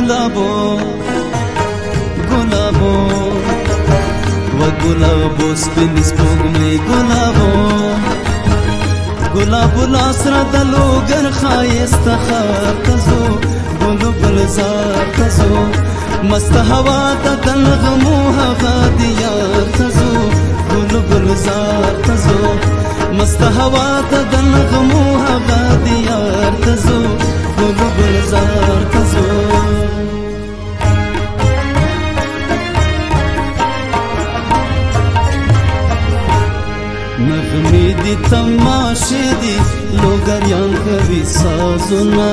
गुलाबो गुलाबो و गुलाबो سپین سپوږمۍ गुलाबो गुलाबो لاسره د لوګر ښایسته ښار ته ځو ګلو ګلزار ته ځو مست هوا ته د نغمو هغه دیار ته ځو ګلو ګلزار ته ځو مست هوا ته د نغمو هغه دیار ته ځو ګلو ګلزار ته ځو نغمې دي تماشې دي لوګریان کوي سازونه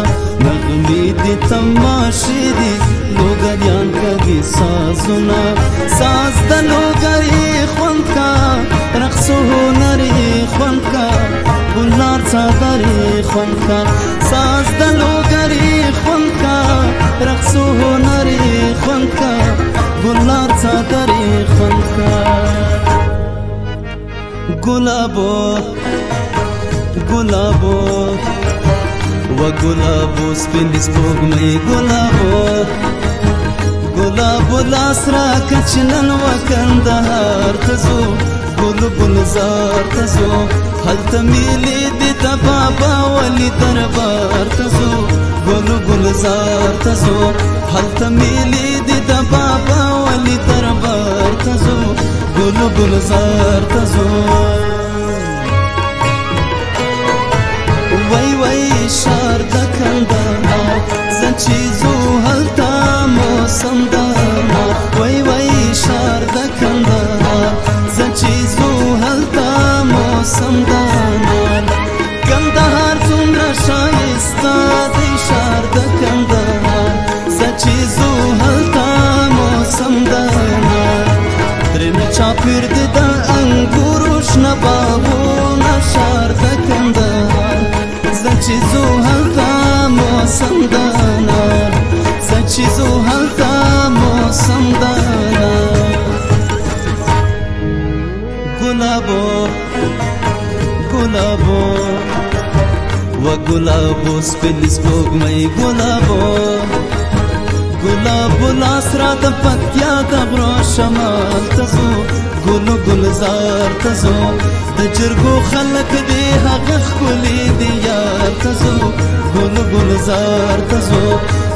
نغمې دي تماشې دي لوګریان کوي سازونه ساز د لوګري خوند کا رقص هنري خوند کا ګلنار څادري خوند کا ساز د لوګري خوند کا رقص هنري خوند کا ګلنار څادري خوند کا गुलाबो गुलाबो و गुलाबो سپین سپوږمۍ गुलाबो गुलाबो لاس راکړه چې نن و کندهار ته ځو ګلو ګلزار ته ځو هلته میلې دي د بابا ولي دربار ته ځو ګلو ګلزار ته ځو هلته میلې دي د بابا ولي دربار ته ځو ګلو ګلزار ته ځو وای وای ښار د کندهار زه چې ځو هلته موسم د انار وای وای ښار د کندهار زه چې ځو هلته موسم د انار کندهار څومره ښایسته دی ښار د کندهار زه چې ځو هلته موسم د انار ترېنه چاپېر دي د انګورو شنه باغونه ښار د کندهار زه چې ځو هلته موسم د انار زه چې ځو هلته موسم د انار गुलाबो गुलाबो و गुलाबो سپین سپوږمۍ गुलाबो गुलाबो لاس را د پکتیا د غرو شمال ته ځو ګلو ګلزار ته ځو د جرګو خلک دی هغه ښکلي دی یار ته ځو ګلو ګلزار ته ځو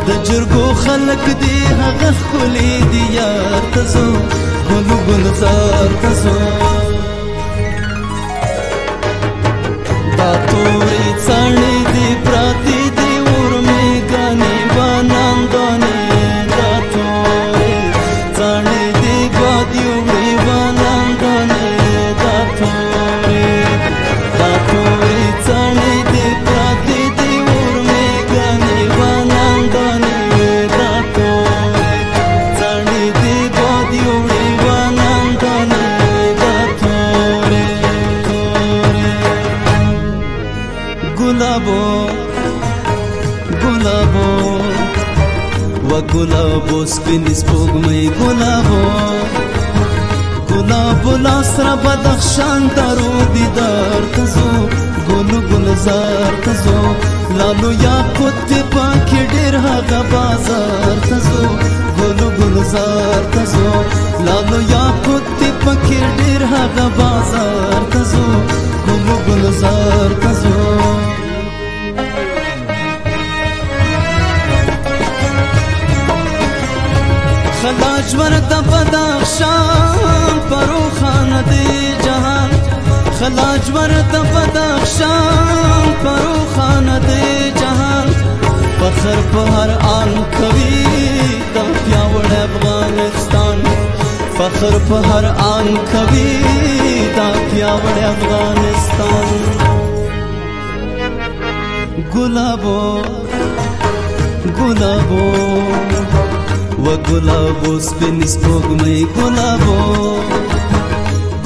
د جرګو خلک دی هغه ښکلي دی یار ته ځو ګلو ګلزار ته ځو دا تورې څاڼې دي پراتې دي ورمې ګانې باناندانې गुलाबो गुलाबो و गुलाबो سپین سپوږمۍ गुलाबो गुलाबो لاس را بدخشان درو دیدار ته ځو ګلو ګلزار ته ځو لالو یاقوت دې پاکې ډېر هغه بازار ته ځو ګلو ګلزار ته ځو لالو یاقوت دې پاکې ډېر هغه بازار ته ځو ګلو ګلزار ته ځو خلاجور د بدخشان پروخانه دی جهان خلاجور د بدخشان پروخانه دی جهان فخر په هر آن کوي د پیاوړ افغانستان فخر په هر آن کوي د پیاوړ افغانستان गुलाबो गुलाबो و गुलाबो سپین سپوږمۍ गुलाबो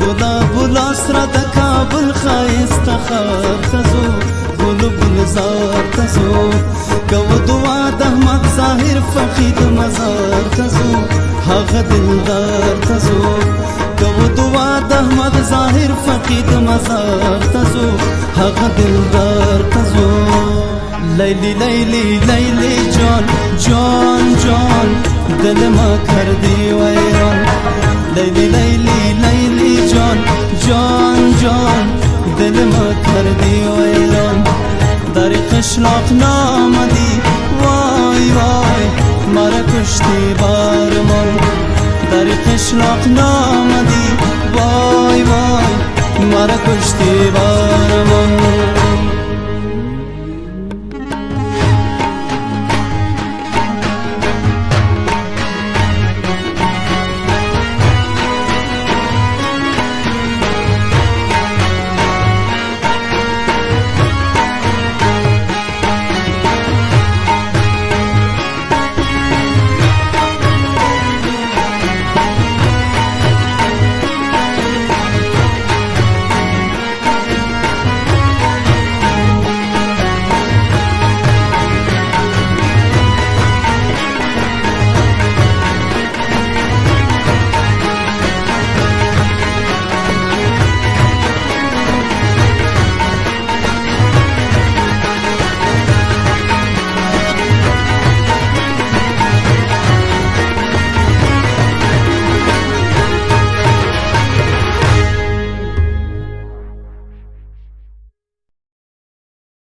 गुलाबो لاس را د کابل ښایسته ښار ته ځو ګلو ګلزار ته ځو کوو دعا د احمد ظاهر فقي د مزار ته ځو هغه دلدار ته ځو کوو دعا د احمد ظاهر فقي د مزار ته ځو هغه دلدار ته ځو لیلی لیلی لیلی جان جان جان دل ما کردی ویران لیلی لیلی لیلی جان جان جان دل ما کردی ویران در قشلاق نامدی وای وای مرا کشتی بارمان در قشلاق نامدی وای وای مرا کشتی بارمان